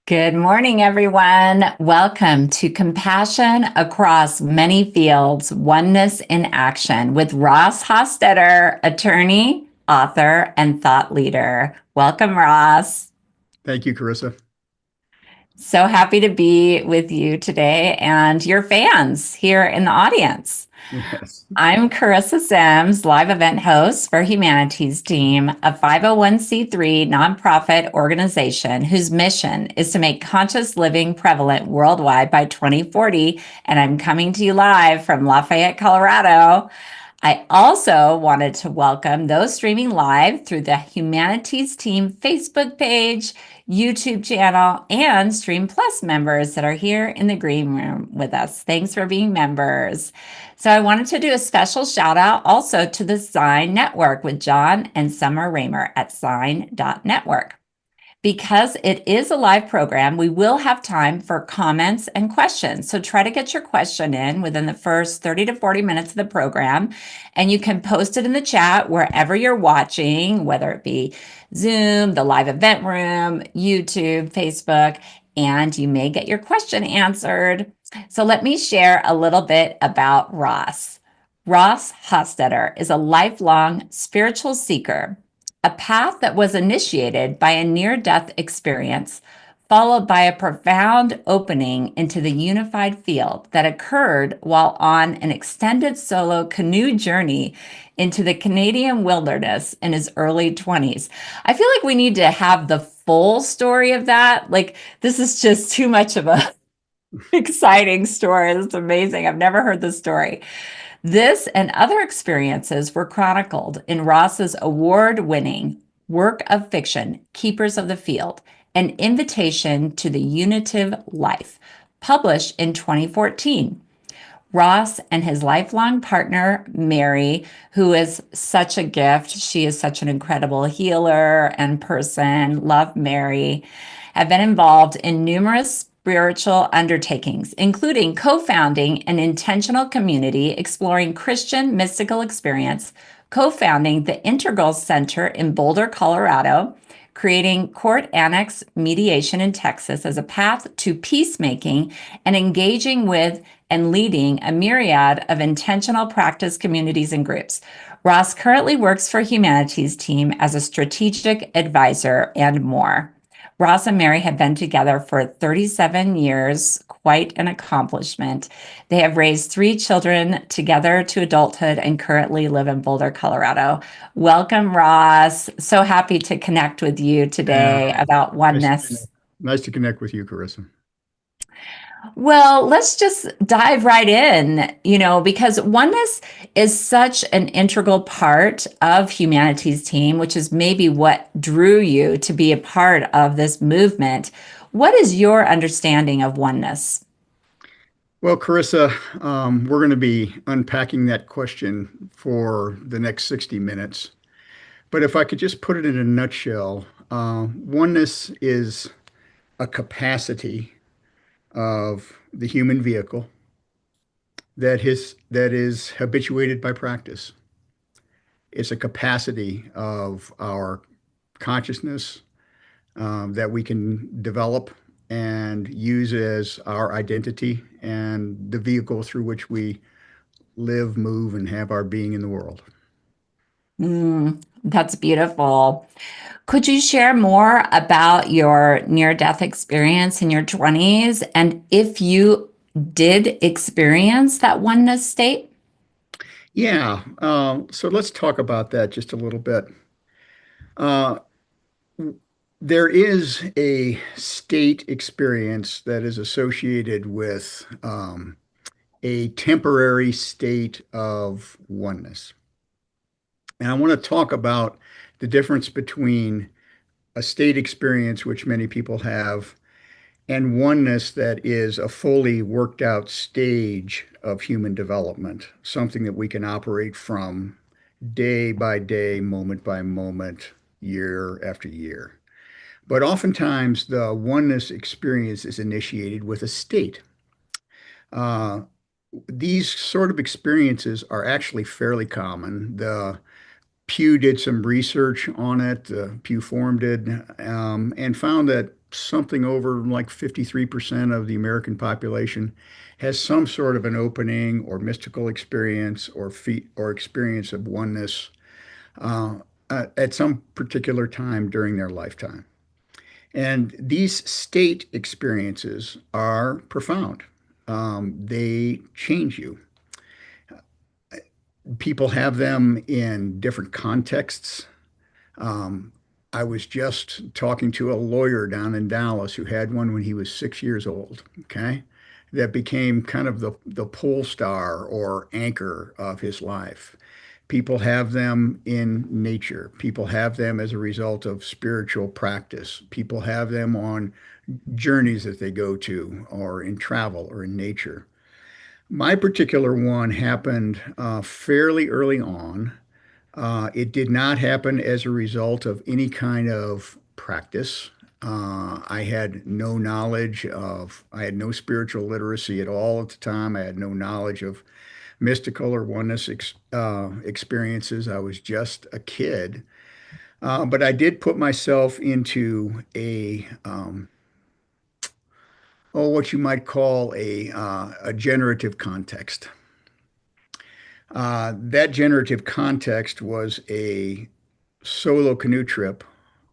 Good morning, everyone. Welcome to Compassion Across Many Fields, Oneness in Action with Ross Hostetter, attorney, author, and thought leader. Welcome, Ross. Thank you, Charissa. So happy to be with you today and your fans here in the audience. Yes. I'm Charissa Sims, live event host for Humanities Team, a 501c3 nonprofit organization whose mission is to make conscious living prevalent worldwide by 2040. And I'm coming to you live from Lafayette, Colorado. I also wanted to welcome those streaming live through the Humanities Team Facebook page, YouTube channel, and Stream Plus members that are here in the green room with us. Thanks for being members. So I wanted to do a special shout out also to the Sign Network with John and Summer Raymer at sign.network. Because it is a live program, we will have time for comments and questions. So try to get your question in within the first 30 to 40 minutes of the program. And you can post it in the chat wherever you're watching, whether it be Zoom, the live event room, YouTube, Facebook, and you may get your question answered. So let me share a little bit about Ross. Ross Hostetter is a lifelong spiritual seeker, a path that was initiated by a near-death experience, followed by a profound opening into the unified field that occurred while on an extended solo canoe journey into the Canadian wilderness in his early 20s. I feel like we need to have the full story of that. Like, this is just too much of a exciting story. It's amazing. I've never heard this story. This and other experiences were chronicled in Ross's award-winning work of fiction, Keepers of the Field, an invitation to the unitive life, published in 2014. Ross and his lifelong partner, Mary, who is such a gift. She is such an incredible healer and person. Love Mary. Have been involved in numerous spiritual undertakings, including co-founding an intentional community exploring Christian mystical experience, co-founding the Integral Center in Boulder, Colorado, creating court annex mediation in Texas as a path to peacemaking, and engaging with and leading a myriad of intentional practice communities and groups. Ross currently works for Humanities Team as a strategic advisor and more. Ross and Mary have been together for 37 years, quite an accomplishment. They have raised three children together to adulthood and currently live in Boulder, Colorado. Welcome, Ross. So happy to connect with you Yeah. today about Nice to connect. oneness. Nice to connect with you, Carissa. Well, let's just dive right in, because oneness is such an integral part of Humanities Team, which is maybe what drew you to be a part of this movement. What is your understanding of oneness? Well, Carissa, we're going to be unpacking that question for the next 60 minutes. But if I could just put it in a nutshell, oneness is a capacity of the human vehicle that is habituated by practice. It's a capacity of our consciousness that we can develop and use as our identity and the vehicle through which we live, move, and have our being in the world. That's beautiful. Could you share more about your near-death experience in your 20s and if you did experience that oneness state? Yeah, so let's talk about that just a little bit. Uh, there is a state experience that is associated with a temporary state of oneness. And I want to talk about the difference between a state experience, which many people have, and oneness that is a fully worked out stage of human development, something that we can operate from day by day, moment by moment, year after year. But oftentimes, the oneness experience is initiated with a state. Uh, these sort of experiences are actually fairly common. The Pew did some research on it, Pew Forum did, and found that something over like 53% of the American population has some sort of an opening or mystical experience or experience of oneness uh, at some particular time during their lifetime. And these state experiences are profound. They change you. People have them in different contexts. Um, I was just talking to a lawyer down in Dallas who had one when he was 6 years old, okay? That became kind of the pole star or anchor of his life. People have them in nature. People have them as a result of spiritual practice. People have them on journeys that they go to or in travel or in nature. My particular one happened fairly early on. It did not happen as a result of any kind of practice. I had no spiritual literacy at all at the time. I had no knowledge of mystical or oneness experiences. I was just a kid. But I did put myself into what you might call a generative context. That generative context was a solo canoe trip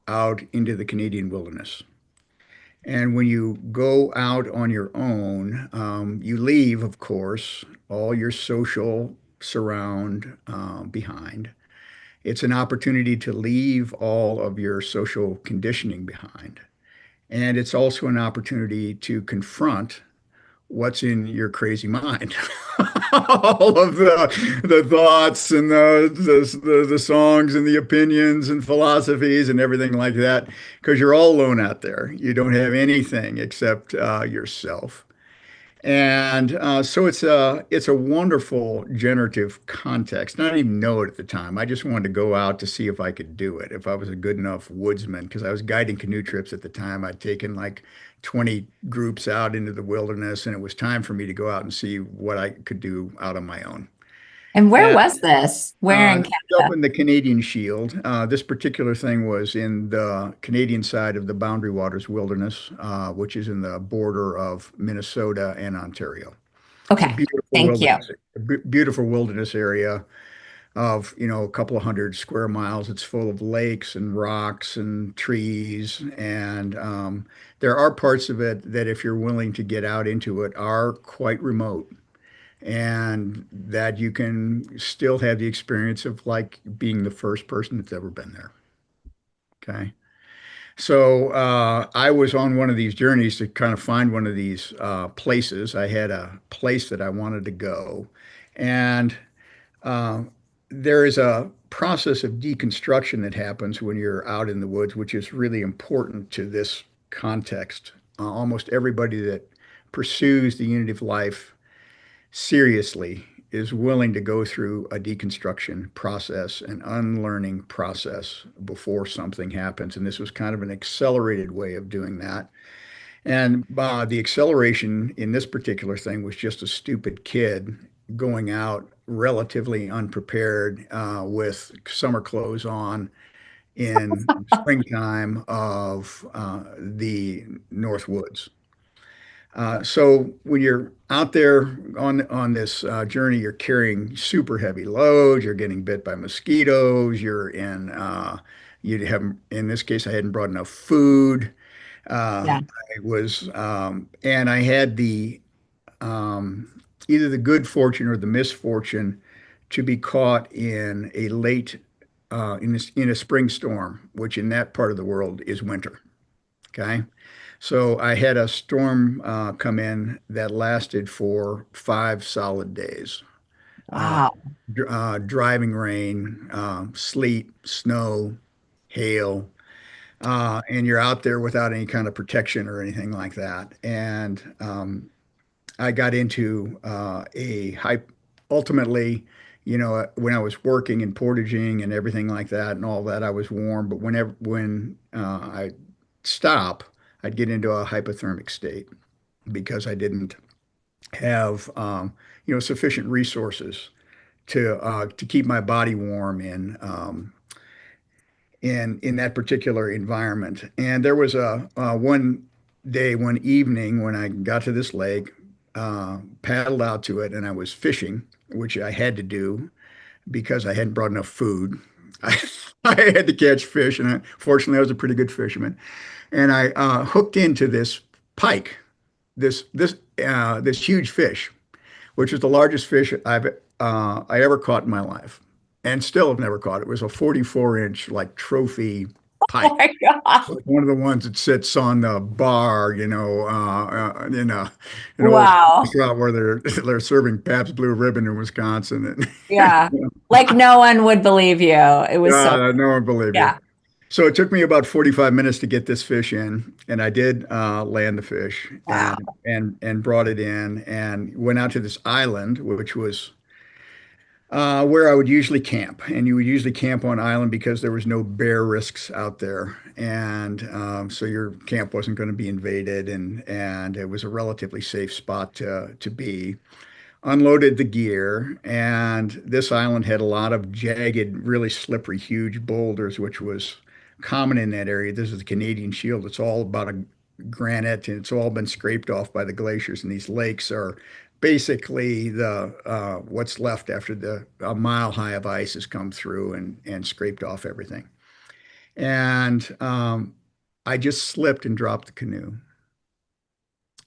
out into the Canadian wilderness. And when you go out on your own, you leave, of course, all your social surround behind. It's an opportunity to leave all of your social conditioning behind. And it's also an opportunity to confront what's in your crazy mind. All of the thoughts and the songs and the opinions and philosophies and everything like that, because you're all alone out there. You don't have anything except yourself. And so it's a wonderful generative context. And I didn't even know it at the time. I just wanted to go out to see if I could do it, if I was a good enough woodsman, because I was guiding canoe trips at the time. I'd taken like 20 groups out into the wilderness, and it was time for me to go out and see what I could do out on my own. And where And was this? Where in up Canada? in the Canadian Shield. This particular thing was in the Canadian side of the Boundary Waters Wilderness, which is in the border of Minnesota and Ontario. It's a Okay, thank you. beautiful wilderness area of, a couple of hundred square miles. It's full of lakes and rocks and trees. And there are parts of it that, if you're willing to get out into it, are quite remote. And that you can still have the experience of like being the first person that's ever been there. Okay. So I was on one of these journeys to kind of find one of these places. I had a place that I wanted to go. And uh, there is a process of deconstruction that happens when you're out in the woods, which is really important to this context. Almost everybody that pursues the unity of life seriously is willing to go through a deconstruction process, an unlearning process before something happens. And this was kind of an accelerated way of doing that. And the acceleration in this particular thing was just a stupid kid going out relatively unprepared with summer clothes on in springtime of the North Woods. So when you're out there on this journey, you're carrying super heavy loads. You're getting bit by mosquitoes. You have, in this case, I hadn't brought enough food. Yeah. And I had um, either the good fortune or the misfortune to be caught in a in a spring storm, which in that part of the world is winter. Okay. So I had a storm come in that lasted for 5 solid days. Uh, Wow. Driving rain, sleet, snow, hail, and you're out there without any kind of protection or anything like that. And I got into a hype. Ultimately, when I was working and portaging and everything like that and all that, I was warm. But when I stop, I'd get into a hypothermic state because I didn't have sufficient resources to keep my body warm in that particular environment. And there was one day, one evening when I got to this lake, paddled out to it, and I was fishing, which I had to do because I hadn't brought enough food. I, I had to catch fish, and fortunately, I was a pretty good fisherman. And I hooked into this pike, this huge fish, which was the largest fish I ever caught in my life, and still have never caught. It was a 44-inch like trophy Oh pike, my God. like one of the ones that sits on the bar, in an old Wow. restaurant where they're serving Pabst Blue Ribbon in Wisconsin. And Yeah. Like no one would believe you. It was so, no one believe you. yeah. So it took me about 45 minutes to get this fish in, and I did land the fish Wow. and brought it in and went out to this island, which was where I would usually camp. And you would usually camp on island because there was no bear risks out there, and so your camp wasn't going to be invaded, and it was a relatively safe spot to be. Unloaded the gear, and this island had a lot of jagged, really slippery, huge boulders, which was common in that area. This is the Canadian Shield. It's all about a granite, and it's all been scraped off by the glaciers. And these lakes are basically the what's left after the a mile high of ice has come through and scraped off everything. And I just slipped and dropped the canoe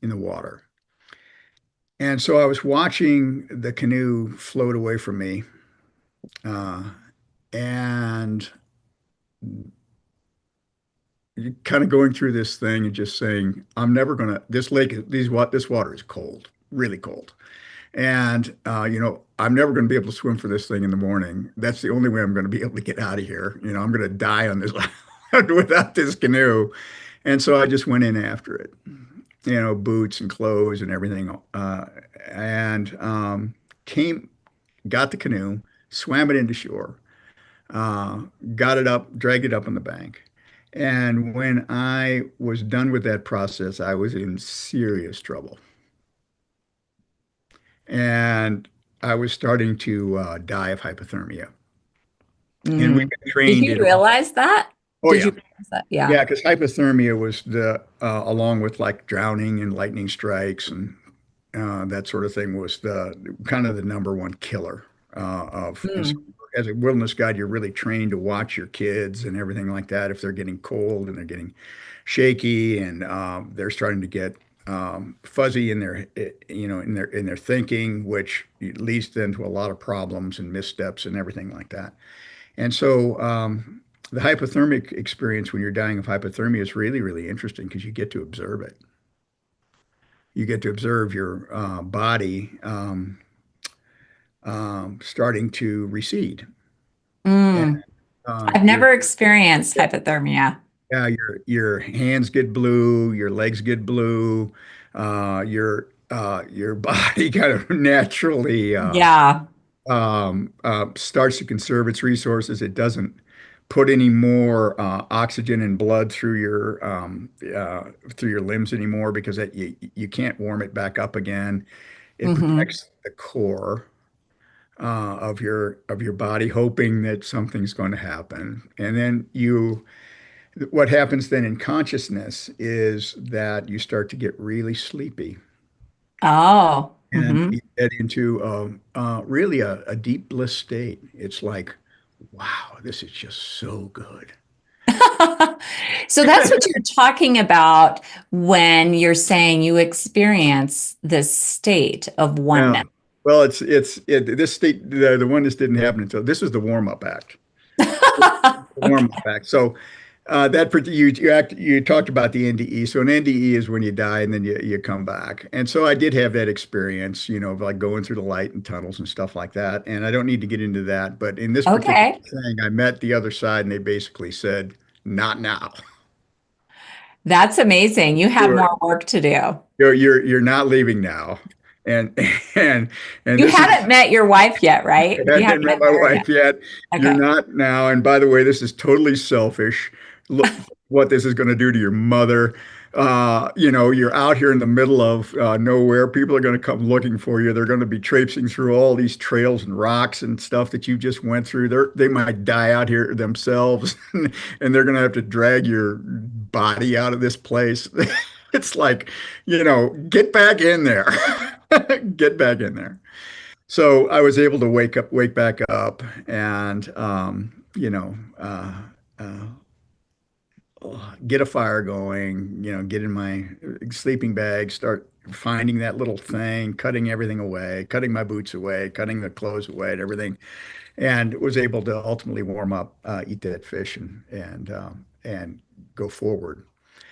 in the water. And so I was watching the canoe float away from me, uh, and kind of going through this thing and just saying, I'm never gonna, this water is cold, really cold. And, I'm never going to be able to swim for this thing in the morning. That's the only way I'm going to be able to get out of here. I'm going to die on this island without this canoe. And so I just went in after it, boots and clothes and everything. And came, got the canoe, swam it into shore, uh, got it up, dragged it up on the bank. And when I was done with that process, I was in serious trouble. And I was starting to die of hypothermia. And we've Mm. been Did trained you in all. realize that? Oh Did you yeah, realize that? Yeah. yeah, because hypothermia was along with like drowning and lightning strikes and that sort of thing was the kind of the number one killer and so Mm. as a wilderness guide, you're really trained to watch your kids and everything like that. If they're getting cold and they're getting shaky and they're starting to get fuzzy in their in their thinking, which leads then to a lot of problems and missteps and everything like that. And so the hypothermic experience when you're dying of hypothermia is really, really interesting because you get to observe it. You get to observe your body starting to recede. And Mm. I've your never experienced hypothermia. yeah, your hands get blue, your legs get blue, your body kind of naturally Yeah. starts to conserve its resources. It doesn't put any more oxygen and blood through your limbs anymore because you can't warm it back up again. It Hmm. protects the core of your body, hoping that something's going to happen. And then what happens then in consciousness is that you start to get really sleepy Oh. and Hmm. you get into really a deep bliss state. It's like, wow, this is just so good. So that's what you're talking about when you're saying you experience this state of Yeah. oneness. Well, this state, the one this didn't happen until this was the warm up act. Okay. Warm up act. So you talked about the NDE. So an NDE is when you die and then you come back. And so I did have that experience, of like going through the light and tunnels and stuff like that. And I don't need to get into that, but in this particular Okay. thing, I met the other side and they basically said, "Not now. That's amazing. You have You're more work to do. you're not leaving now." And and and You this is haven't met your wife yet, right? I You hadn't haven't met met my Mary yet. wife yet. You're Okay. not now. And by the way, this is totally selfish. look what this is going to do to your mother. You're out here in the middle of nowhere. People are going to come looking for you. They're going to be traipsing through all these trails and rocks and stuff that you just went through. They might die out here themselves, and they're going to have to drag your body out of this place. It's like, get back in there. Get back in there. So I was able to wake back up, and get a fire going, get in my sleeping bag, start finding that little thing, cutting everything away, cutting my boots away, cutting the clothes away and everything, and was able to ultimately warm up, eat that fish, and go forward.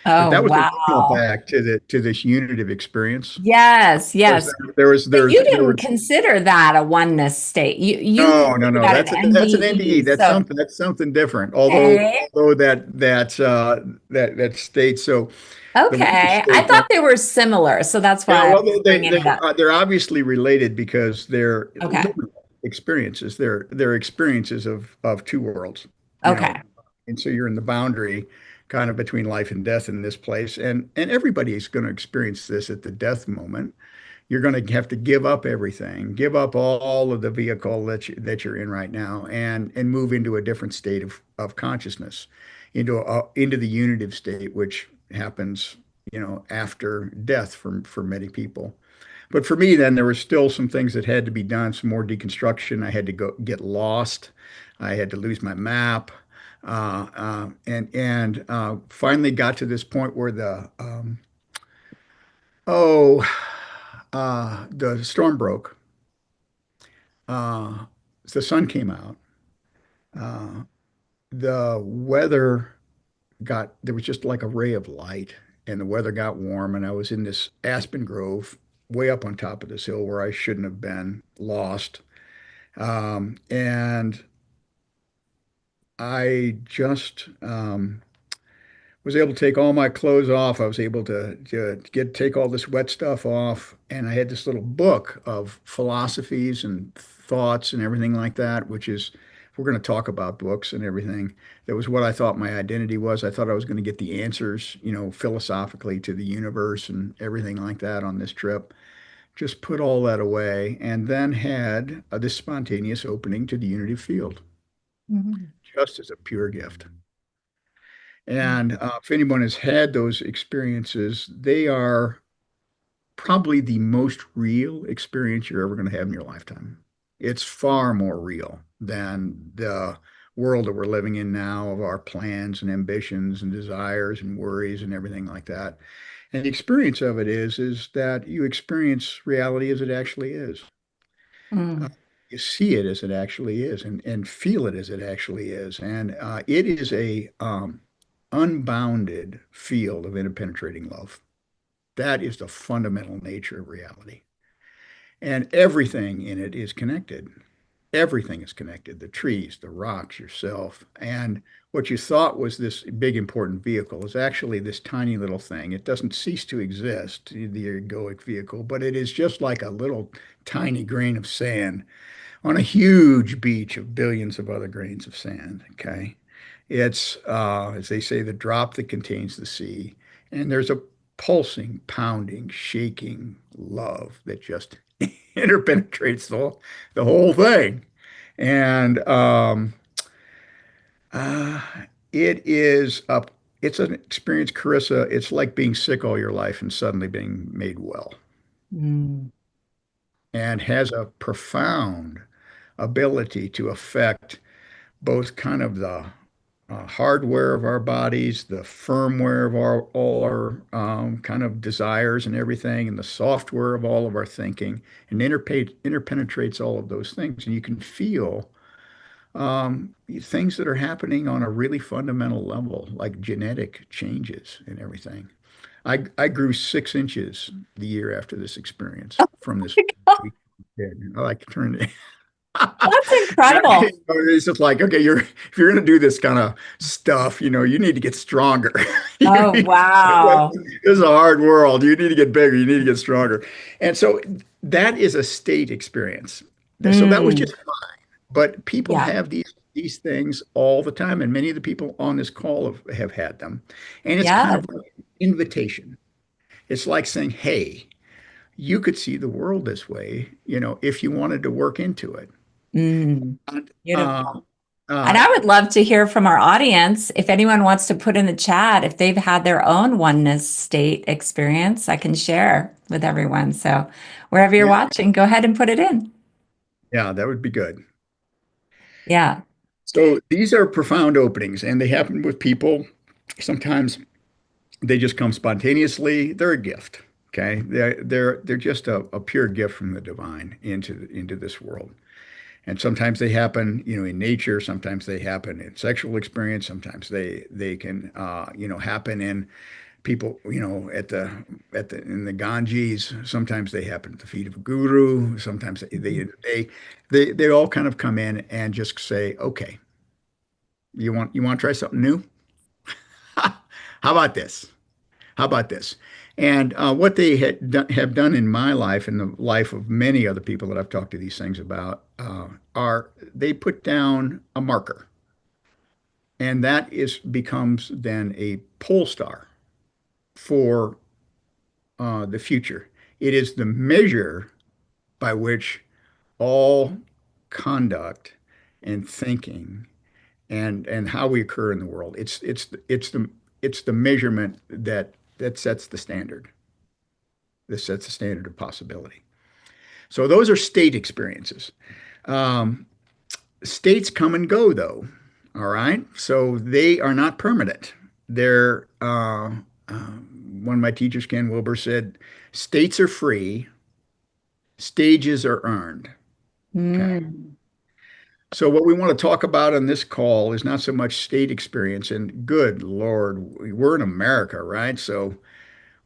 But Oh, that was a signal wow. back to this unitive experience. Yes, Was yes. But you there didn't was consider that a oneness state. You No, consider no, no. that an That's an NDE. NDE. So, That's something different. okay. Although that state. So the witness Okay. I state. thought they were similar. So that's Yeah, why I well, was bringing it up. they're obviously related because they're Okay. liminal experiences. They're experiences of two worlds. You know, Okay. and so you're in the boundary, kind of between life and death in this place, and everybody is going to experience this at the death moment. You're going to have to give up everything, give up all of the vehicle that you're in right now, and move into a different state of consciousness, into the unitive state, which happens, after death for many people. But for me, then there were still some things that had to be done, some more deconstruction. I had to go get lost. I had to lose my map, and finally got to this point where oh, the storm broke. Uh, the sun came out. Uh, the weather there was just like a ray of light, and the weather got warm, and I was in this aspen grove way up on top of this hill where I shouldn't have been, lost. And I just was able to take all my clothes off. I was able to take all this wet stuff off, and I had this little book of philosophies and thoughts and everything like that, which is, if we're going to talk about books and everything, that was what I thought my identity was. I thought I was going to get the answers, philosophically, to the universe and everything like that on this trip. Just put all that away, and then had this spontaneous opening to the unitive field, Mhm. just as a pure gift. And if anyone has had those experiences, they are probably the most real experience you're ever going to have in your lifetime. It's far more real than the world that we're living in now, of our plans and ambitions and desires and worries and everything like that. And the experience of it is that you experience reality as it actually is. Uh, Mm. you see it as it actually is, and feel it as it actually is. And it is a unbounded field of interpenetrating love. That is the fundamental nature of reality. And everything in it is connected. Everything is connected: the trees, the rocks, yourself. And what you thought was this big, important vehicle is actually this tiny little thing. It doesn't cease to exist, the egoic vehicle, but it is just like a little tiny grain of sand on a huge beach of billions of other grains of sand. Okay. It's, as they say, the drop that contains the sea. And there's a pulsing, pounding, shaking love that just interpenetrates the whole thing. And uh, it is a, it's an experience, Charissa. It's like being sick all your life and suddenly being made well, Mm. and has a profound ability to affect both kind of the hardware of our bodies, the firmware of all our kind of desires and everything, and the software of all of our thinking, and interpenetrates all of those things. And you can feel things that are happening on a really fundamental level, like genetic changes and everything. I grew 6 inches the year after this experience from this. I like turned That's incredible. It's just like, okay, if you're going to do this kind of stuff, you need to get stronger. Oh, wow. This is a hard world. You need to get bigger. You need to get stronger. And so that is a state experience. So that was Mm. just fine. But people Yeah. have these these things all the time, and many of the people on this call have had them. And it's kind Yeah. of like an invitation. It's like saying, hey, you could see the world this way, if you wanted to work into it. Mm, And, beautiful. And uh, I would love to hear from our audience. If anyone wants to put in the chat, if they've had their own oneness state experience, I can share with everyone. So wherever you're yeah, watching, go ahead and put it in. yeah, that would be good. Yeah. So these are profound openings, and they happen with people. Sometimes they just come spontaneously. They're a gift. Okay, they're just a pure gift from the divine into this world. And sometimes they happen, in nature. Sometimes they happen in sexual experience. Sometimes they can, happen in people, at the in the Ganges. Sometimes they happen at the feet of a guru. Sometimes they all kind of come in and just say, okay, you want to try something new? How about this? How about this? And what they have done in my life and the life of many other people that I've talked to these things about are they put down a marker, and that is becomes then a pole star for the future. It is the measure by which all conduct and thinking and how we occur in the world. It's the measurement that sets the standard. This sets the standard of possibility. So those are state experiences. Um, States come and go, though. All right, so they are not permanent. They're one of my teachers, Ken Wilber, said, "States are free, stages are earned." Okay. Mm. So what we want to talk about on this call is not so much state experience, and good Lord, we're in America, right? So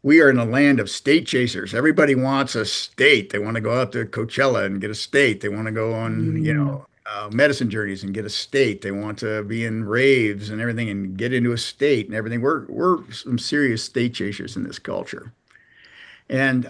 we are in a land of state chasers. Everybody wants a state. They want to go out to Coachella and get a state. They want to go on, Mm. medicine journeys and get a state. They want to be in raves and everything and get into a state and everything. We're some serious state chasers in this culture, and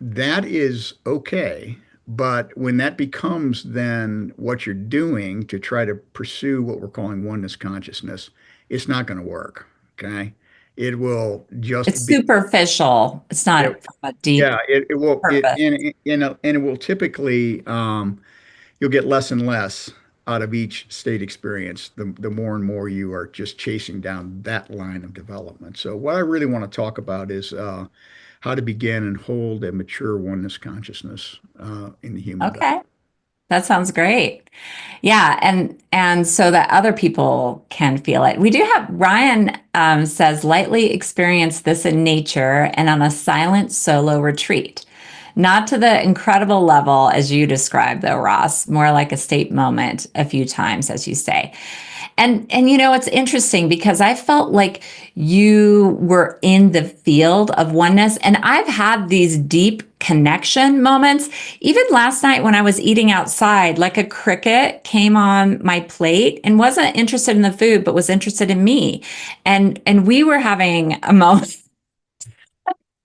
that is okay. But when that becomes then what you're doing to try to pursue what we're calling oneness consciousness, it's not going to work. Okay. It will It's just be, superficial. It's it, not from a deep yeah, it will, purpose. and it will typically, you'll get less and less out of each state experience, the more and more you are just chasing down that line of development. So what I really want to talk about is how to begin and hold a mature oneness consciousness in the human body. Okay. That sounds great. Yeah, and so that other people can feel it. We do have Ryan says lightly experience this in nature and on a silent solo retreat. Not to the incredible level as you described, though, Ross, more like a state moment a few times, as you say. And it's interesting because I felt like you were in the field of oneness, and I've had these deep connection moments. Even last night when I was eating outside, like a cricket came on my plate and wasn't interested in the food, but was interested in me. And we were having a moment.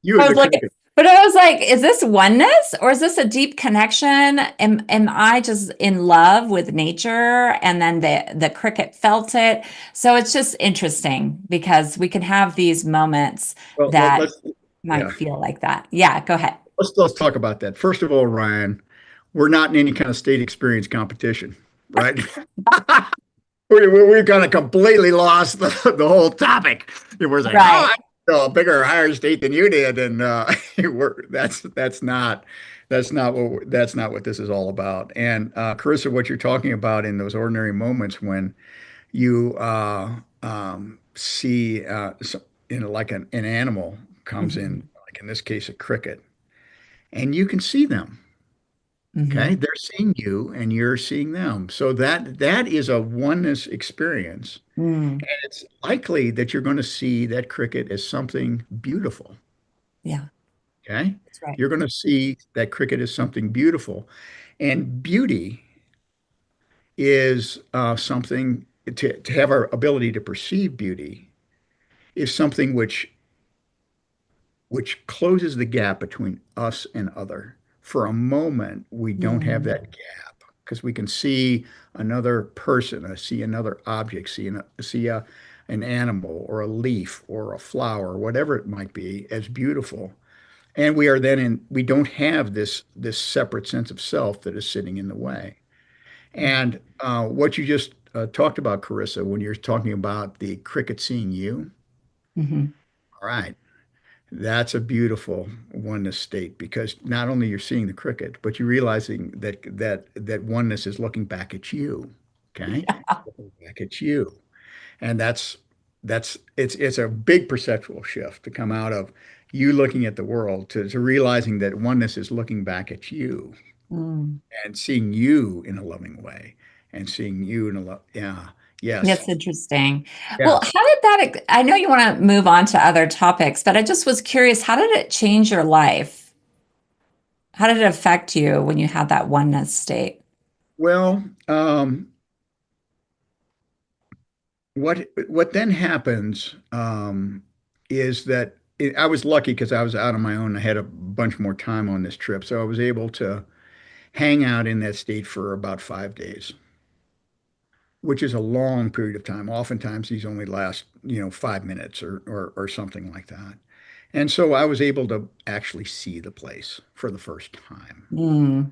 You I as was a looking, critic. but I was like, is this oneness or is this a deep connection? Am I just in love with nature? And then the cricket felt it. So it's just interesting because we can have these moments Well, that let's might yeah, feel like that. Yeah, go ahead. let's talk about that. First of all, Ryan, we're not in any kind of state experience competition, right? We kind of completely lost the whole topic. We're saying, "Oh, Right. I know a bigger, higher state than you did," and that's not what this is all about. And Carissa, what you're talking about in those ordinary moments when you see, like an animal comes in, Hmm. like in this case, a cricket, and you can see them. Okay, Hmm. they're seeing you, and you're seeing them. So that is a oneness experience. Mm. It's likely that you're going to see that cricket as something beautiful. Yeah, Okay. that's right. You're going to see that cricket as something beautiful. And beauty is something to have our ability to perceive beauty is something which closes the gap between us and other. For a moment, we don't have Mm. that gap. because we can see another person, see another object, see an animal or a leaf or a flower, whatever it might be, as beautiful. And we are then we don't have this separate sense of self that is sitting in the way. And what you just talked about, Carissa, when you're talking about the cricket seeing you, Mhm. all right, that's a beautiful oneness state because not only you're seeing the cricket, but you're realizing that oneness is looking back at you. Okay, looking back at you, and that's it's a big perceptual shift to come out of you looking at the world to realizing that oneness is looking back at you Mm. and seeing you in a loving way and seeing you in a love. Yeah, yes, That's interesting. Well, yes. how did that, I know you want to move on to other topics, but I just was curious, how did it change your life? How did it affect you when you had that oneness state? Well, what then happens is that I was lucky because I was out on my own. I had a bunch more time on this trip, so I was able to hang out in that state for about 5 days, which is a long period of time. Oftentimes, these only last 5 minutes or something like that. And so I was able to actually see the place for the first time. Mm.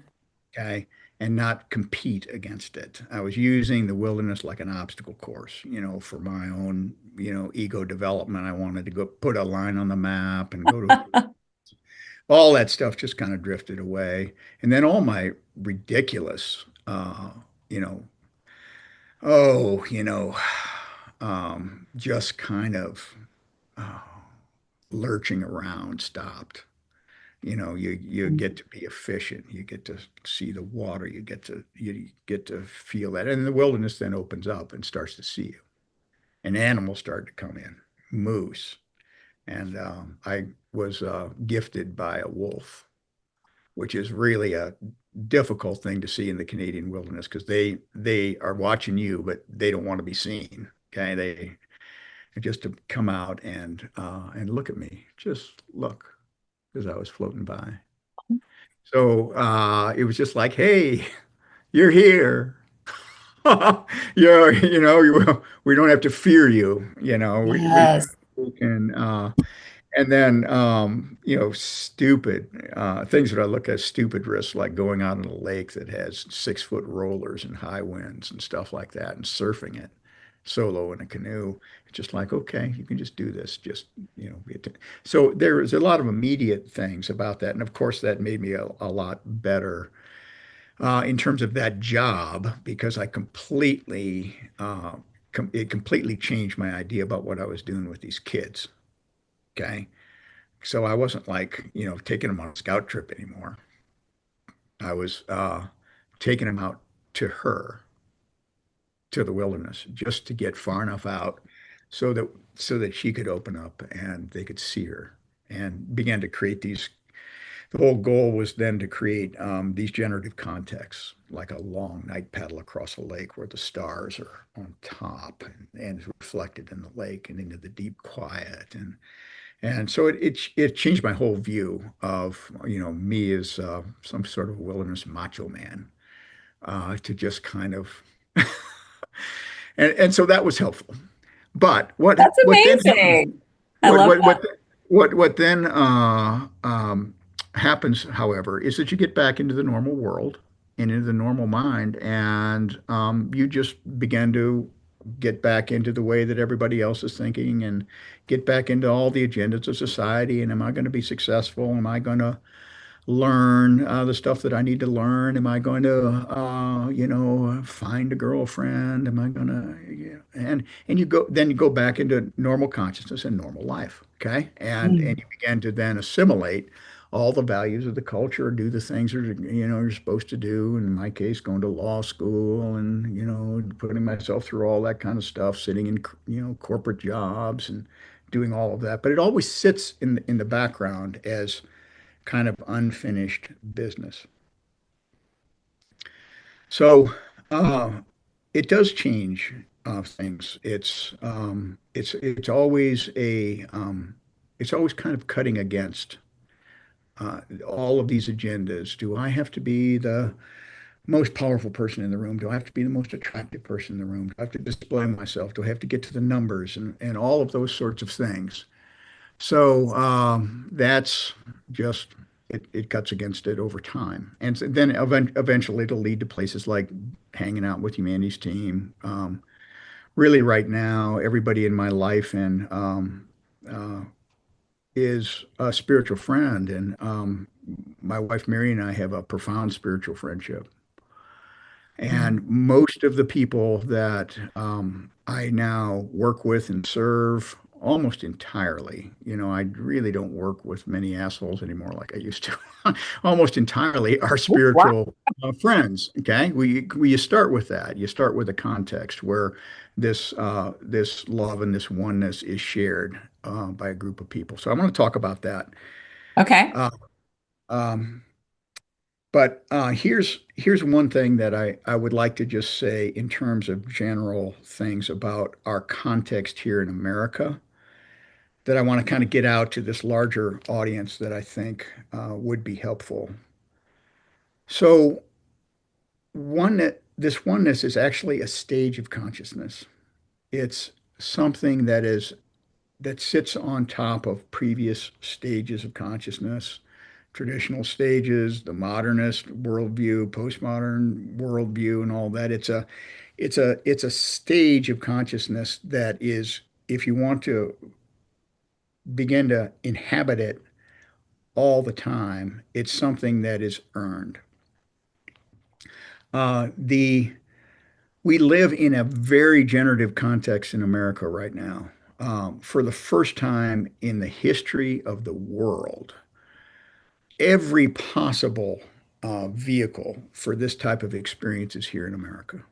Okay. And not compete against it. I was using the wilderness like an obstacle course, for my own, ego development. I wanted to go put a line on the map and go to all that stuff just kind of drifted away. And then all my ridiculous, you know, oh, just kind of uh, lurching around stopped. You get to be efficient, you get to see the water, you get to feel that, and the wilderness then opens up and starts to see you, and animals start to come in, moose, and I was gifted by a wolf, which is really a difficult thing to see in the Canadian wilderness because they are watching you, but they don't want to be seen. Okay, they just to come out and look at me, just look, because I was floating by. So it was just like, hey, you're here. We don't have to fear you. Yes. We can, and then, stupid things that I look at stupid risks, like going out on a lake that has 6 foot rollers and high winds and stuff like that, and surfing it solo in a canoe. It's just like, okay, you can just do this. Just, so there is a lot of immediate things about that. And of course, that made me a lot better in terms of that job because it completely changed my idea about what I was doing with these kids. Okay. So I wasn't like, taking them on a scout trip anymore. I was taking them out to her, to the wilderness, just to get far enough out so that she could open up and they could see her and began to create these. The whole goal was then to create these generative contexts, like a long night paddle across a lake where the stars are on top and reflected in the lake and into the deep quiet. And so it changed my whole view of, me as some sort of wilderness macho man to just kind of, and so that was helpful. But That's what then happened, amazing. I what love what that. what then happens, however, is that you get back into the normal world and into the normal mind, and you just begin to get back into the way that everybody else is thinking, and get back into all the agendas of society. And am I going to be successful? Am I going to learn the stuff that I need to learn? Am I going to, find a girlfriend? Am I going to, and you go back into normal consciousness and normal life. Okay. And Mm. you begin to then assimilate all the values of the culture, do the things that, you're supposed to do. In my case, going to law school and, putting myself through all that kind of stuff, sitting in, corporate jobs and doing all of that. But it always sits in the background as kind of unfinished business. So uh, it does change things. It's always kind of cutting against all of these agendas. Do I have to be most powerful person in the room? Do I have to be the most attractive person in the room? Do I have to display myself? Do I have to get to the numbers and all of those sorts of things? So that's just it cuts against it over time, and so then eventually it'll lead to places like hanging out with Humanity's team. Really, right now, everybody in my life and uh, is a spiritual friend, and my wife Mary and I have a profound spiritual friendship. Mm. And most of the people that I now work with and serve almost entirely, I really don't work with many assholes anymore like I used to. Almost entirely are Wow. spiritual friends. Okay, you start with that. You start with a context where this love and this oneness is shared by a group of people. So I want to talk about that. Okay. Uh, um, but here's one thing that I would like to just say in terms of general things about our context here in America that I want to kind of get out to this larger audience that I think would be helpful. So this oneness is actually a stage of consciousness. It's something that sits on top of previous stages of consciousness, traditional stages, the modernist worldview, postmodern worldview, and all that. It's a stage of consciousness that is, if you want to begin to inhabit it all the time, it's something that is earned. The We live in a very generative context in America right now. For the first time in the history of the world, every possible vehicle for this type of experience is here in America.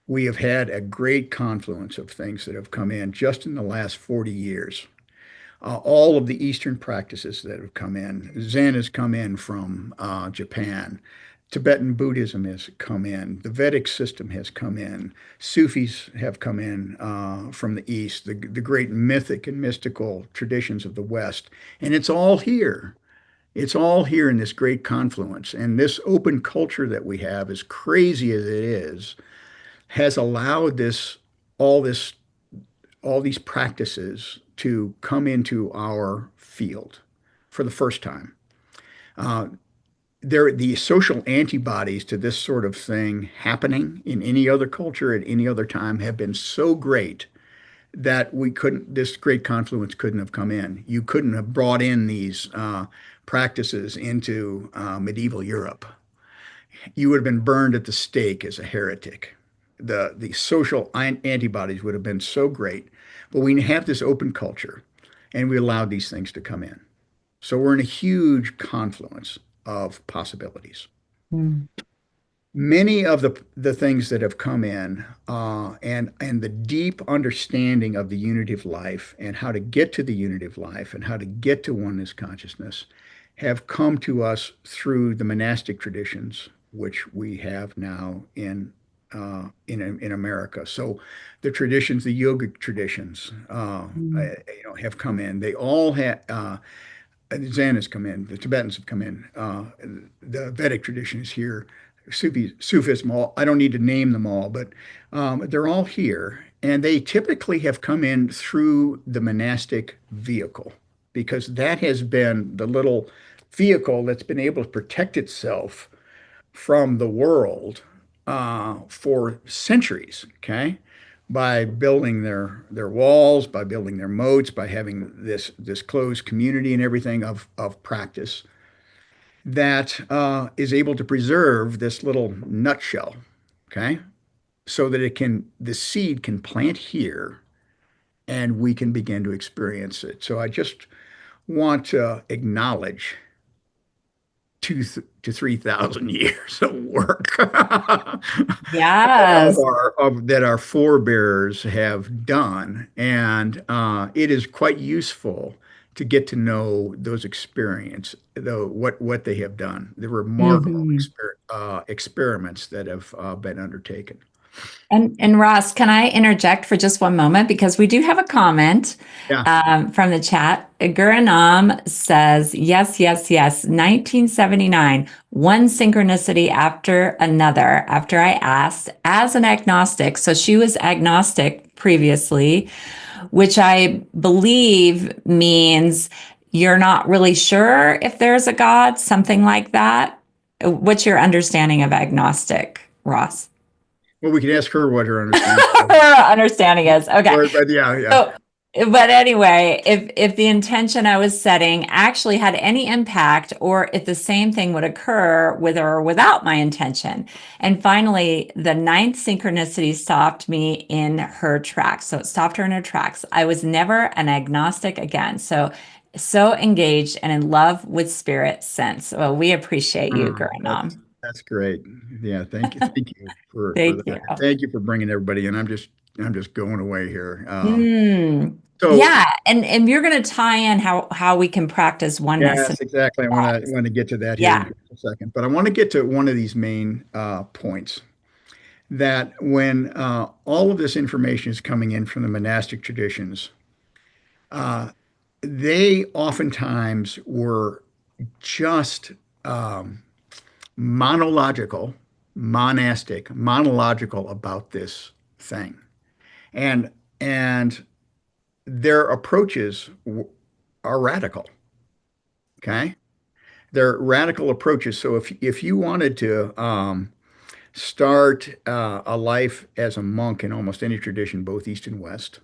We have had a great confluence of things that have come in just in the last 40 years. All of the Eastern practices that have come in. Zen has come in from Japan. Tibetan Buddhism has come in. The Vedic system has come in. Sufis have come in from the East, the great mythic and mystical traditions of the West. And it's all here. It's all here in this great confluence. And this open culture that we have, as crazy as it is, has allowed all this, all these practices to come into our field for the first time. Uh, the social antibodies to this sort of thing happening in any other culture at any other time have been so great that this great confluence couldn't have come in. You couldn't have brought in these practices into medieval Europe. You would have been burned at the stake as a heretic. The social antibodies would have been so great. But we have this open culture and we allowed these things to come in. So we're in a huge confluence of possibilities. Mm. Many of the things that have come in and the deep understanding of the unity of life and how to get to the unity of life and how to get to oneness consciousness have come to us through the monastic traditions which we have now in America. So the traditions, the yogic traditions, Mm. have come in. They all have. Zen has come in, the Tibetans have come in, the Vedic tradition is here, Sufism, I don't need to name them all, but they're all here. And they typically have come in through the monastic vehicle because that has been the little vehicle that's been able to protect itself from the world for centuries, okay? By building their walls, by building their moats, by having this closed community and everything of practice that is able to preserve this little nutshell, okay? So that the seed can plant here and we can begin to experience it. So I just want to acknowledge to 3,000 years of work Yes. that our forebears have done, and it is quite useful to get to know those experience, though what they have done, the remarkable Hmm. experiments that have been undertaken. And Ross, can I interject for just one moment? Because we do have a comment Yeah. from the chat. Guranam says, yes, yes, yes. 1979, one synchronicity after another. After I asked, as an agnostic, so she was agnostic previously, which I believe means you're not really sure if there's a God, something like that. What's your understanding of agnostic, Ross? Well, we can ask her what her understanding is. Understanding is okay. But yeah, yeah. So, but anyway, if the intention I was setting actually had any impact, or if the same thing would occur with or without my intention. And finally, the ninth synchronicity stopped me in her tracks. So it stopped her in her tracks. I was never an agnostic again. So engaged and in love with spirit since. Well, we appreciate you, Oh, Gurinam. that's great. Yeah, thank you for Thank you. that. Thank you for bringing everybody in. I'm just going away here. Mm. So Yeah, and you're going to tie in how we can practice oneness and yes, exactly. I want to get to that here in yeah. just a second, but I want to get to one of these main points that when all of this information is coming in from the monastic traditions, uh, they oftentimes were just um, monological, monological about this thing, and and their approaches are radical. Okay, they're radical approaches. So if you wanted to start a life as a monk in almost any tradition, both East and West,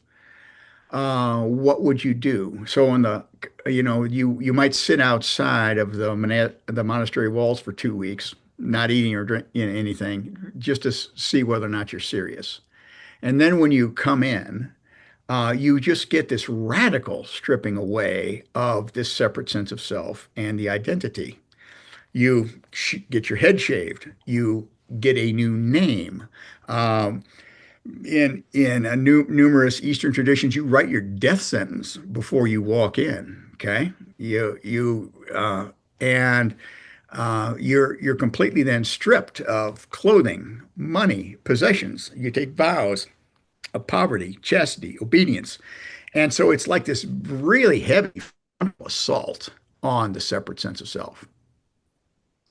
what would you do? So on the, you might sit outside of the monastery walls for 2 weeks, not eating or drinking anything, just to see whether or not you're serious. And then when you come in, you just get this radical stripping away of this separate sense of self and the identity. You get your head shaved. You get a new name. Um, in numerous Eastern traditions, you write your death sentence before you walk in. Okay, and you're completely then stripped of clothing, money, possessions. You take vows of poverty, chastity, obedience, and so it's like this really heavy assault on the separate sense of self.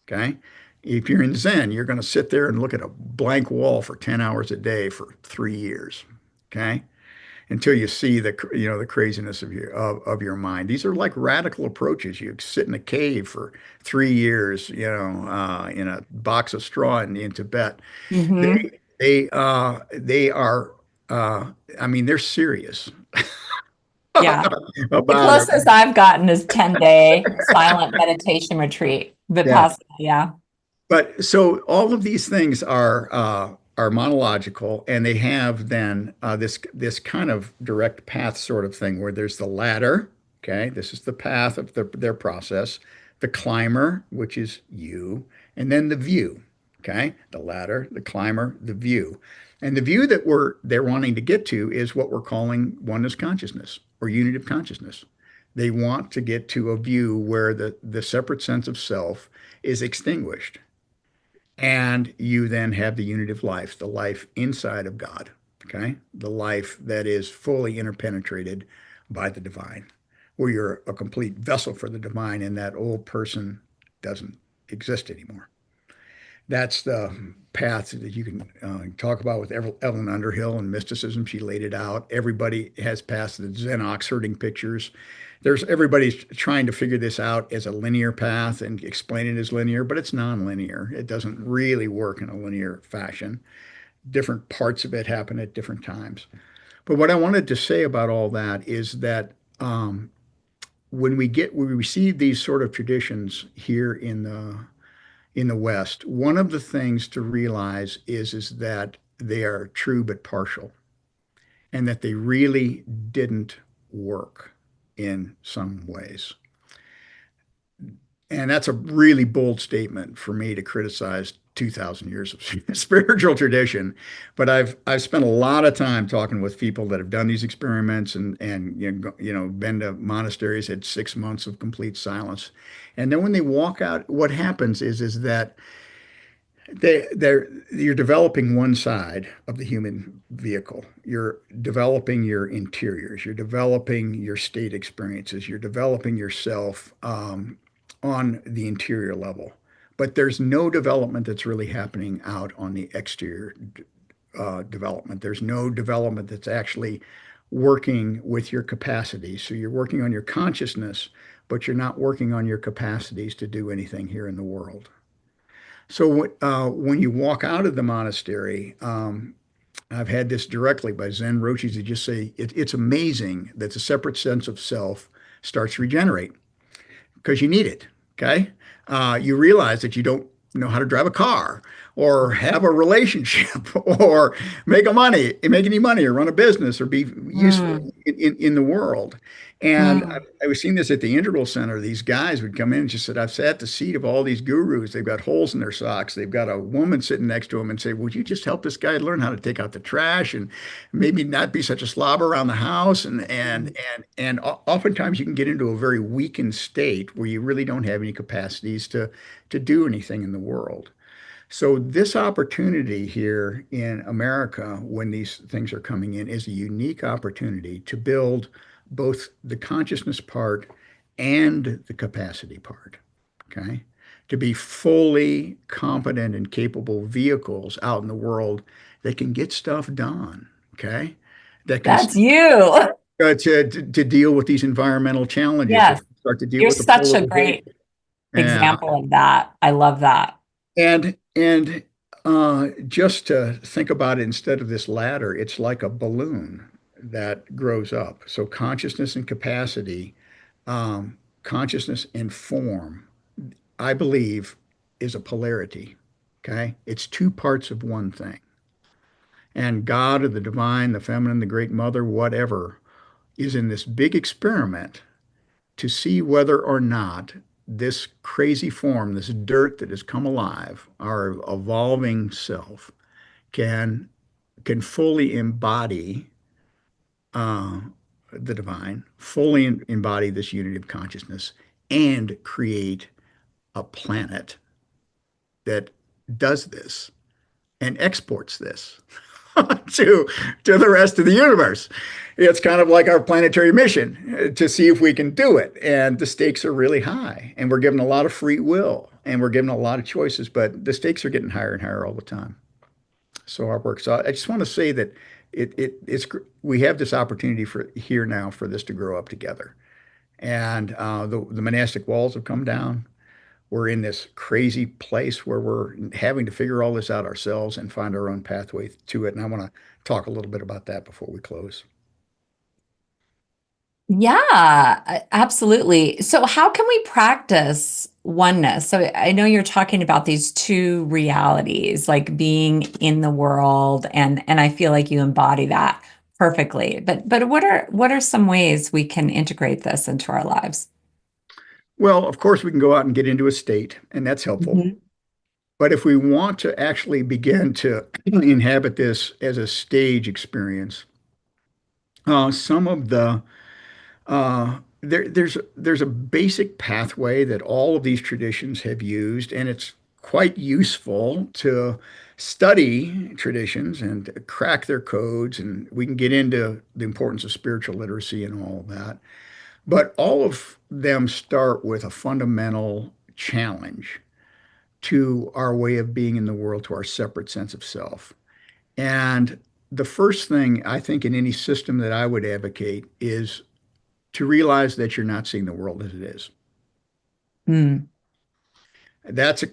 Okay. If you're in Zen, you're going to sit there and look at a blank wall for 10 hours a day for 3 years. Okay. Until you see the craziness of your mind. These are like radical approaches. You sit in a cave for 3 years, in a box of straw in Tibet. Hmm. They are, uh, I mean, they're serious Yeah. The about it. closest I've gotten is 10-day silent meditation retreat. Yeah. Vipassana, yeah. But so all of these things are monological, and they have then this kind of direct path sort of thing where there's the ladder. Okay, this is the path of their process. The climber, which is you, and then the view. Okay, the ladder, the climber, the view, and the view that they're wanting to get to is what we're calling oneness consciousness or unity of consciousness. They want to get to a view where the separate sense of self is extinguished. And you then have the unity of life, the life inside of God, okay? The life that is fully interpenetrated by the divine, where you're a complete vessel for the divine and that old person doesn't exist anymore. That's the path that you can talk about with Evelyn Underhill and mysticism. She laid it out. Everybody has passed the Zen ox herding pictures. Everybody's trying to figure this out as a linear path and explain it as linear, but it's nonlinear. It doesn't really work in a linear fashion. Different parts of it happen at different times. But what I wanted to say about all that is that when we receive these sort of traditions here in the West, one of the things to realize is that they are true but partial, and that they really didn't work in some ways. And that's a really bold statement for me to criticize 2,000 years of spiritual tradition. But I've spent a lot of time talking with people that have done these experiments and been to monasteries, had 6 months of complete silence. And then when they walk out, what happens is that you're developing one side of the human vehicle. You're developing your interiors. You're developing your state experiences. You're developing yourself on the interior level. But there's no development that's really happening out on the exterior development. There's no development that's actually working with your capacities. So you're working on your consciousness, but you're not working on your capacities to do anything here in the world. So when you walk out of the monastery, I've had this directly by Zen Roshis who just say it's amazing that the separate sense of self starts to regenerate because you need it. Okay. You realize that you don't know how to drive a car or have a relationship or make any money or run a business or be useful Mm, in the world. And mm, I was seeing this at the Integral Center. These guys would come in and just said, I've sat at the seat of all these gurus. They've got holes in their socks. They've got a woman sitting next to them and say, would you just help this guy learn how to take out the trash and maybe not be such a slobber around the house? And oftentimes you can get into a very weakened state where you really don't have any capacities to do anything in the world. So this opportunity here in America, when these things are coming in, is a unique opportunity to build both the consciousness part and the capacity part. Okay. To be fully competent and capable vehicles out in the world that can get stuff done. Okay. That can that's you. to deal with these environmental challenges, that Yes, can start to deal you're with the such a great polarization. Yeah. example of that. I love that. And just to think about it, instead of this ladder, it's like a balloon that grows up. So consciousness and capacity, consciousness and form, I believe, is a polarity. Okay, it's two parts of one thing. And God or the divine, the feminine, the great mother, whatever, is in this big experiment to see whether or not this crazy form, this dirt that has come alive, our evolving self, can can fully embody uh, the divine, fully embody this unity of consciousness, and create a planet that does this and exports this to to the rest of the universe. It's kind of like our planetary mission to see if we can do it. And the stakes are really high, and we're given a lot of free will, and we're given a lot of choices, but the stakes are getting higher and higher all the time. So our work. So I just want to say that it's we have this opportunity for here now for this to grow up together. And the monastic walls have come down. We're in this crazy place where we're having to figure all this out ourselves and find our own pathway to it. And I want to talk a little bit about that before we close. Yeah, absolutely. So, how can we practice oneness? So, I know you're talking about these two realities, like being in the world, and I feel like you embody that perfectly. But what are some ways we can integrate this into our lives? Well, of course, we can go out and get into a state, and that's helpful. Mhm. But if we want to actually begin to inhabit this as a stage experience, some of the there's a basic pathway that all of these traditions have used, and it's quite useful to study traditions and crack their codes, and we can get into the importance of spiritual literacy and all of that. But all of them start with a fundamental challenge to our way of being in the world, to our separate sense of self. And the first thing I think in any system that I would advocate is to realize that you're not seeing the world as it is. Mm. That's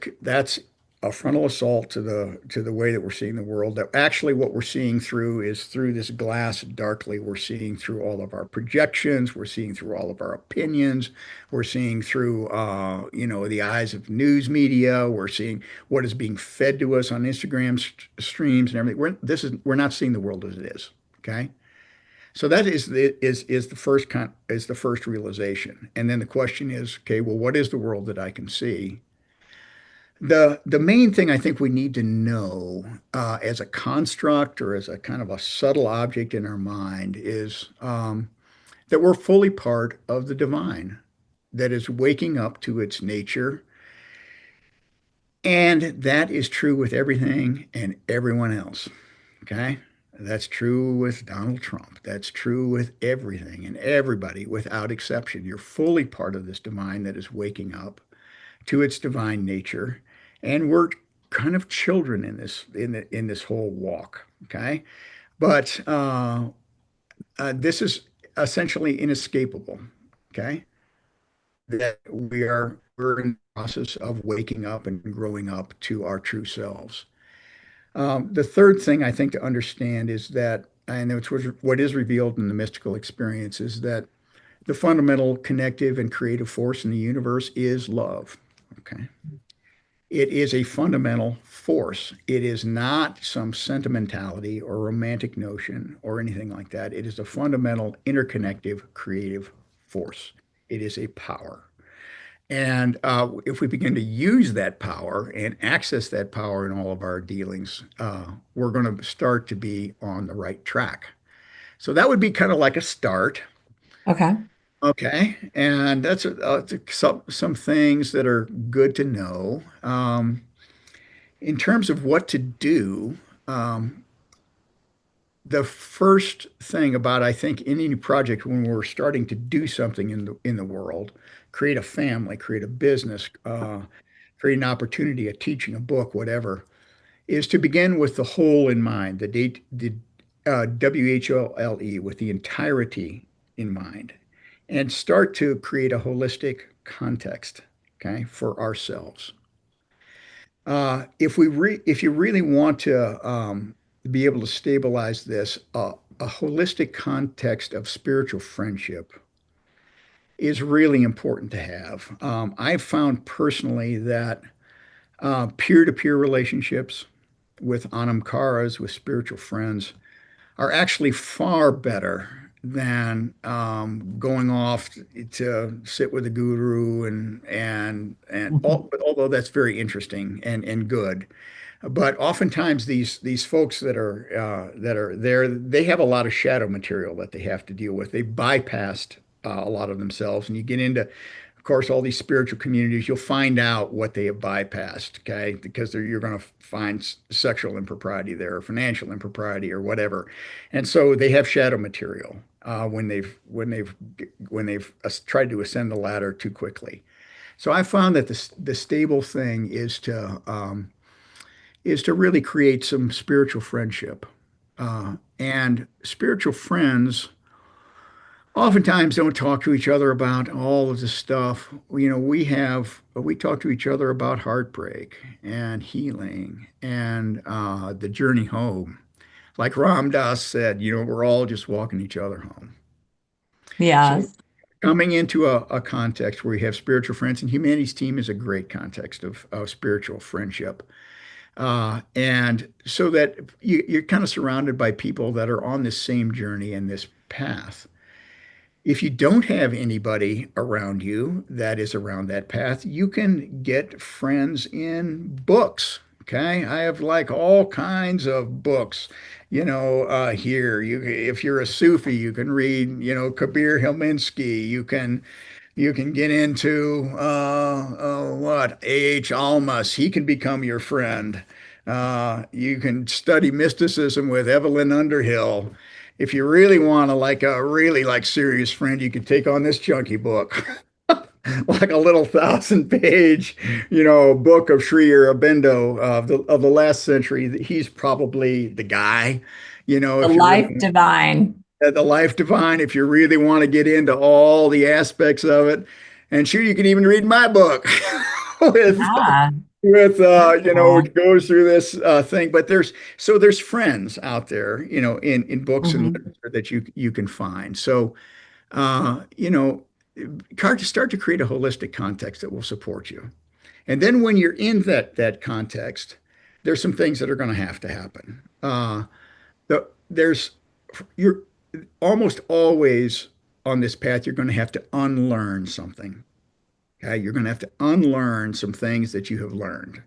a frontal assault to the way that we're seeing the world. That actually what we're seeing through is through this glass darkly. We're seeing through all of our projections. We're seeing through all of our opinions. We're seeing through the eyes of news media. We're seeing what is being fed to us on Instagram streams and everything. We're not seeing the world as it is. Okay. So that is the first realization. And then the question is, okay, well, what is the world that I can see? The main thing I think we need to know as a construct or as a kind of a subtle object in our mind is that we're fully part of the divine that is waking up to its nature And that is true with everything and everyone else. Okay. That's true with Donald Trump. That's true with everything and everybody without exception. You're fully part of this divine that is waking up to its divine nature. And we're kind of children in this whole walk. Okay. But this is essentially inescapable. Okay. That we're in the process of waking up and growing up to our true selves. The third thing I think to understand is that, and it's what is revealed in the mystical experience, is that the fundamental connective and creative force in the universe is love. Okay. It is a fundamental force. It is not some sentimentality or romantic notion or anything like that. It is a fundamental interconnective creative force. It is a power. And if we begin to use that power and access that power in all of our dealings, we're going to start to be on the right track. So that would be kind of like a start. Okay. Okay. And that's some things that are good to know. In terms of what to do, um, the first thing about, I think, any project when we're starting to do something in the world, create a family, create a business, create an opportunity, a teaching, a book, whatever, is to begin with the whole in mind, the WHOLE, with the entirety in mind, and start to create a holistic context, okay, for ourselves. If you really want to be able to stabilize this, a holistic context of spiritual friendship is really important to have. I've found personally that peer-to-peer relationships with anamkaras, with spiritual friends, are actually far better than going off to sit with a guru although that's very interesting and good. But oftentimes these folks that are there, they have a lot of shadow material that they have to deal with. They bypassed a lot of themselves, and you get into, of course, all these spiritual communities. You'll find out what they have bypassed, okay? Because you're going to find sexual impropriety there, or financial impropriety, or whatever, and so they have shadow material when they've tried to ascend the ladder too quickly. So I found that the stable thing is to really create some spiritual friendship. And spiritual friends oftentimes don't talk to each other about all of this stuff. We talk to each other about heartbreak and healing and the journey home. Like Ram Dass said, we're all just walking each other home. So Yes. coming into a context where you have spiritual friends, and humanities team is a great context of spiritual friendship. And so that you're kind of surrounded by people that are on this same journey and this path. If you don't have anybody around you that is around that path, you can get friends in books. Okay. I have like all kinds of books, here. If you're a Sufi, you can read, Kabir Helminski. You can get into what? A.H. Almas. He can become your friend. You can study mysticism with Evelyn Underhill. If you really want to like a really like serious friend, you could take on this chunky book. Like a little 1,000 page, book of Sri Aurobindo of the last century. He's probably the guy, The if you really life divine. the life divine, if you really want to get into all the aspects of it. And sure, you can even read my book with Yeah. which goes through this thing. But there's friends out there, in books and Mhm. literature that you can find. So uh, you know, start to create a holistic context that will support you. And then when you're in that context, there's some things that are going to happen. There's you're almost always on this path, you're going to have to unlearn something. Okay, you're going to have to unlearn some things that you have learned.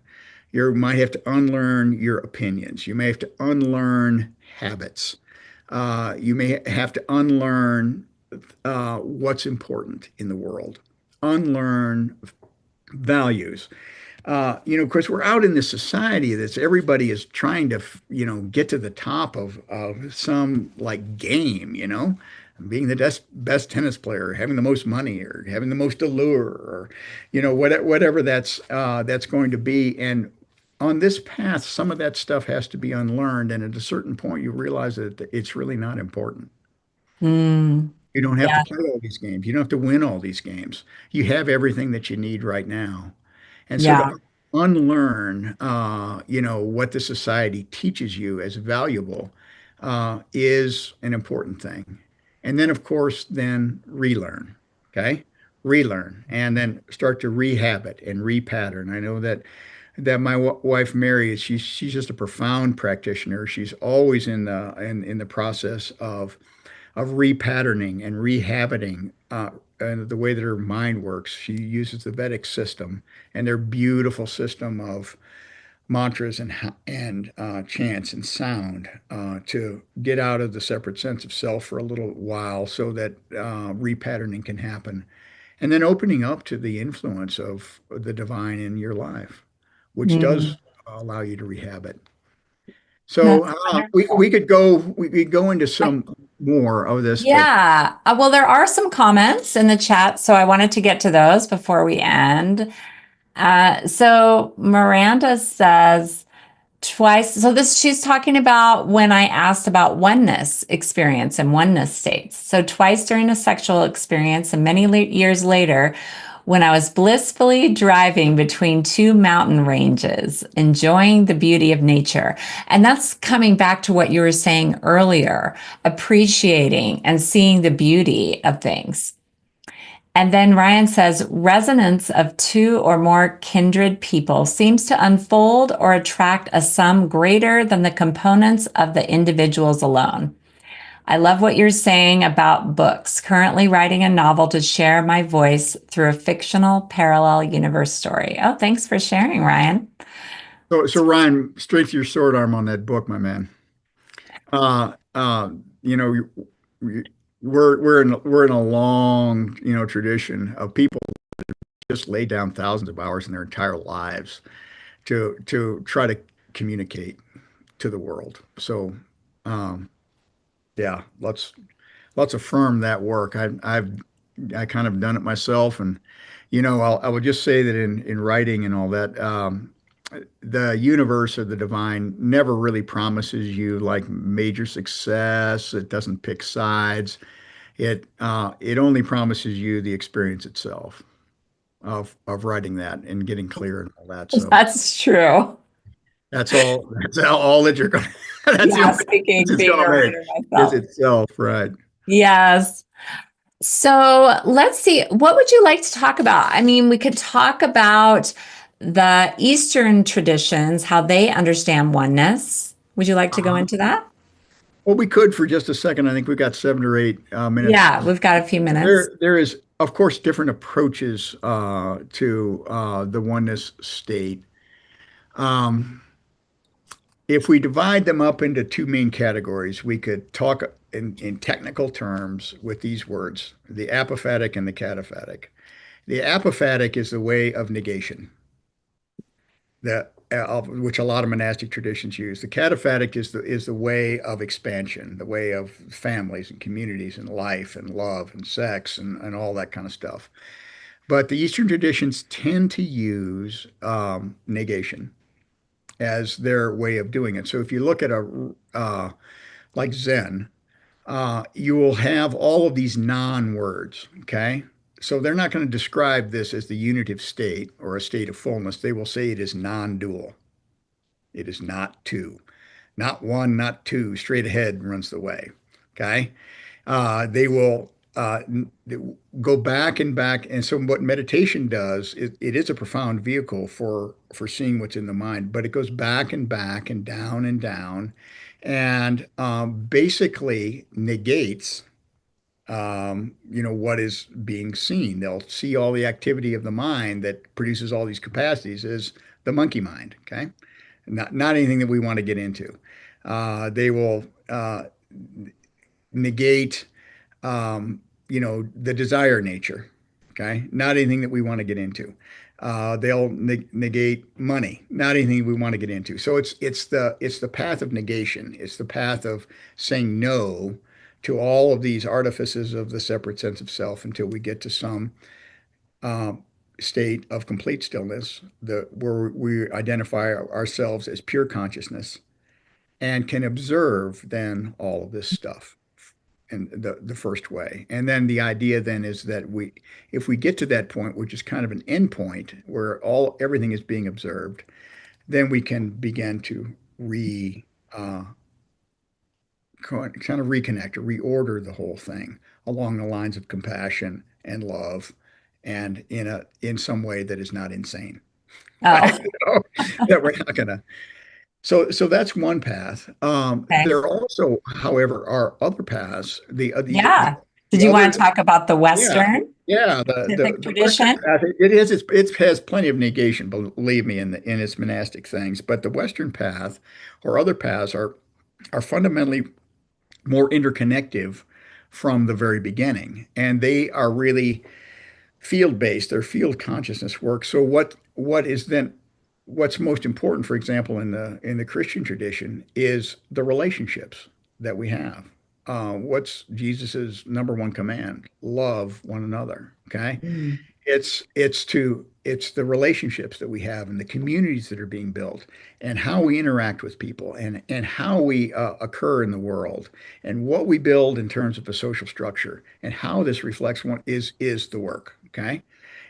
You might have to unlearn your opinions. You may have to unlearn habits. You may have to unlearn what's important in the world. Unlearn values. Of course, we're out in this society that's everybody is trying to, get to the top of some like game, being the best tennis player, having the most money, or having the most allure, or, whatever that's going to be. And on this path, some of that stuff has to be unlearned. And at a certain point, you realize that it's really not important. Mm, You don't have to yeah. play all these games. You don't have to win all these games. You have everything that you need right now. And so Yeah. to unlearn, what the society teaches you as valuable, is an important thing. And then, of course, then relearn, okay? Relearn, and then start to rehab it and repattern. I know that my wife Mary, she's just a profound practitioner. She's always in the process of repatterning and rehabiting, and the way that her mind works. She uses the Vedic system and their beautiful system of mantras and chants and sound, to get out of the separate sense of self for a little while, so that repatterning can happen, and then opening up to the influence of the divine in your life, which Mm, does allow you to rehab it. So that's we wonderful. we could go into some more of this, but Yeah. Well, there are some comments in the chat, so I wanted to get to those before we end. So Miranda says twice. So this she's talking about when I asked about oneness experience and oneness states. So twice during a sexual experience and many years later, when I was blissfully driving between two mountain ranges, enjoying the beauty of nature. And that's coming back to what you were saying earlier, appreciating and seeing the beauty of things. And then Ryan says resonance of two or more kindred people seems to unfold or attract a sum greater than the components of the individuals alone. I love what you're saying about books. Currently writing a novel to share my voice through a fictional parallel universe story. Oh, thanks for sharing, Ryan. so Ryan, straight to your sword arm on that book, my man. Uh, uh, you know, we're in a long, tradition of people just lay down thousands of hours in their entire lives to try to communicate to the world. So, um, yeah, let's affirm that work. I kind of done it myself, and I would just say that in writing and all that, the universe or the divine never really promises you like major success. It doesn't pick sides. It only promises you the experience itself of writing that and getting clear and all that. So That's true. that's all. That's all that you're going. That's the Yeah, only difference speaking, it's being going a to make writer is myself. itself, right? Yes. So let's see. What would you like to talk about? I mean, we could talk about the Eastern traditions, how they understand oneness. Would you like to go Uh-huh. into that? Well, we could for just a second. I think we've got 7 or 8 minutes. Yeah, we've got a few minutes. There is, of course, different approaches to the oneness state. Um, if we divide them up into two main categories, we could talk in technical terms with these words: the apophatic and the cataphatic. The apophatic is the way of negation, which a lot of monastic traditions use. The cataphatic is the way of expansion, the way of families and communities and life and love and sex and all that kind of stuff. But the Eastern traditions tend to use negation as their way of doing it. So if you look at like Zen, you will have all of these non-words, okay? So they're not going to describe this as the unitive state or a state of fullness. They will say it is non-dual. It is not two, not one, not two. Straight ahead runs the way. Okay. They will go back and back. And so what meditation does, it is a profound vehicle for seeing what's in the mind, but it goes back and back and down, and basically negates what is being seen. They'll see all the activity of the mind that produces all these capacities as the monkey mind. Okay, not anything that we want to get into. They will negate, the desire nature. Okay, not anything that we want to get into. They'll negate money, not anything we want to get into. So it's the path of negation. It's the path of saying no to all of these artifices of the separate sense of self until we get to some uh, state of complete stillness, where we identify ourselves as pure consciousness and can observe then all of this stuff in the first way. And then the idea then is that if we get to that point, which is kind of an end point where everything is being observed, then we can begin to kind of reconnect or reorder the whole thing along the lines of compassion and love, and in some way that is not insane. Oh, That we're not gonna. So that's one path. okay. There also, however, are other paths. Yeah. Did The you want other, to talk about the yeah, Western yeah. Pacific The Western tradition? path, it has plenty of negation, believe me, in its monastic things. But the Western path or other paths are fundamentally more interconnective from the very beginning, and they are really field-based. They're field consciousness work. So what's most important, for example, in the Christian tradition, is the relationships that we have. What's Jesus's number one command? Love one another. Okay, Mm. it's the relationships that we have and the communities that are being built and how we interact with people and how we occur in the world and what we build in terms of a social structure and how this reflects what is the work. Okay,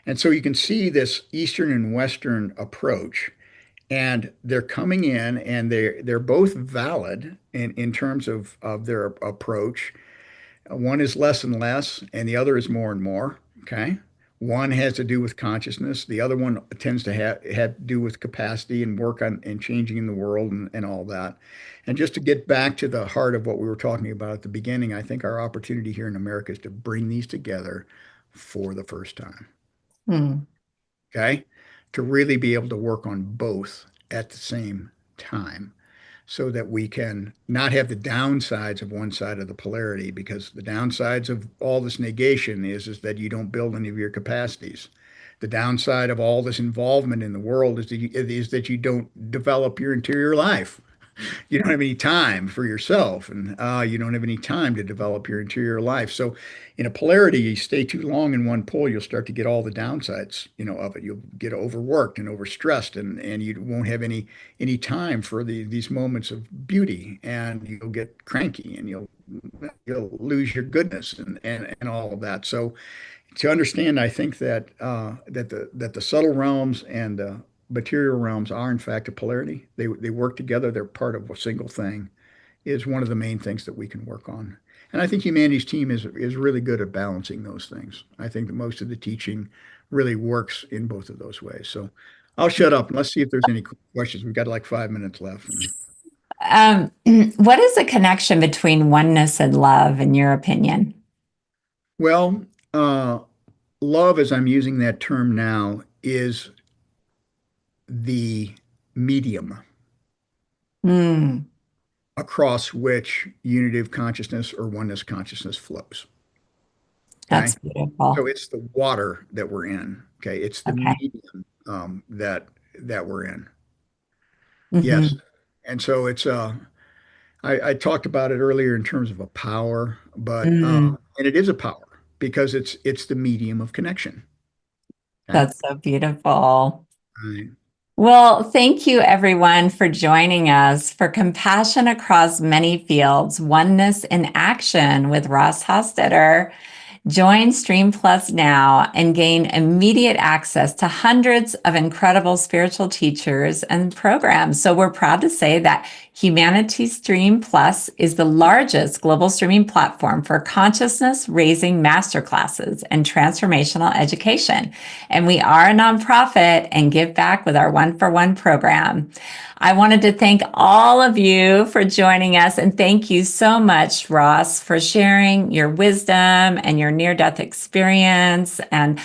and so you can see this Eastern and Western approach, and they're coming in, and they're both valid in terms of their approach. One is less and less, and the other is more and more. Okay. One has to do with consciousness. The other one tends to have to do with capacity and work on and changing in the world and all that. And just to get back to the heart of what we were talking about at the beginning, I think our opportunity here in America is to bring these together for the first time. Mm. Okay. To really be able to work on both at the same time, so that we can not have the downsides of one side of the polarity, because the downsides of all this negation is that you don't build any of your capacities. The downside of all this involvement in the world is that you don't develop your interior life. You don't have any time for yourself, and you don't have any time to develop your interior life. So in a polarity, you stay too long in one pole, you'll start to get all the downsides, of it. You'll get overworked and overstressed, and you won't have any time for these moments of beauty, and you'll get cranky, and you'll lose your goodness and all of that. So to understand, I think that the subtle realms and the material realms are in fact a polarity. They work together. They're part of a single thing. Is one of the main things that we can work on. And I think humanity's team is really good at balancing those things. I think that most of the teaching really works in both of those ways. So I'll shut up and let's see if there's any questions. We've got like 5 minutes left. What is the connection between oneness and love, in your opinion? Well, love, as I'm using that term now, is the medium Mm, across which unity of consciousness or oneness consciousness flows. Okay. that's So beautiful. it's the water that we're in. Okay. It's the Okay. medium that we're in. Yes. Hmm. And so I talked about it earlier in terms of a power, but Mm, and it is a power because it's the medium of connection. Okay. that's so beautiful. Right. Well, thank you everyone for joining us for Compassion Across Many Fields, Oneness in Action with Ross Hostetter. Join Stream Plus now and gain immediate access to hundreds of incredible spiritual teachers and programs. So we're proud to say that Humanity Stream Plus is the largest global streaming platform for consciousness raising masterclasses and transformational education. And we are a nonprofit and give back with our One for One program. I wanted to thank all of you for joining us. And thank you so much, Ross, for sharing your wisdom and your near-death experience. And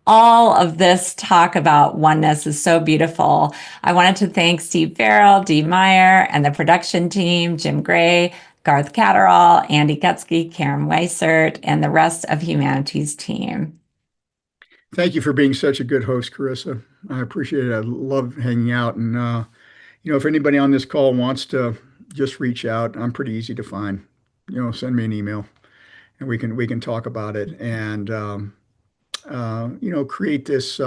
all of this talk about oneness is so beautiful. I wanted to thank Steve Farrell, Dee Meyer, and the production team, Jim Gray, Garth Catterall, Andy Gutsky, Karen Weissert, and the rest of Humanity's team. Thank you for being such a good host, Carissa. I appreciate it. I love hanging out. And, if anybody on this call wants to just reach out, I'm pretty easy to find. Send me an email and we can talk about it and, create this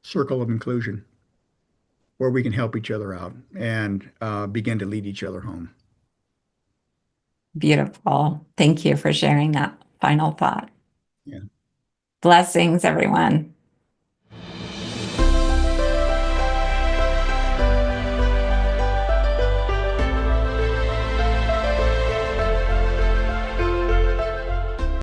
circle of inclusion where we can help each other out and begin to lead each other home. Beautiful. Thank you for sharing that final thought. Yeah. Blessings, everyone.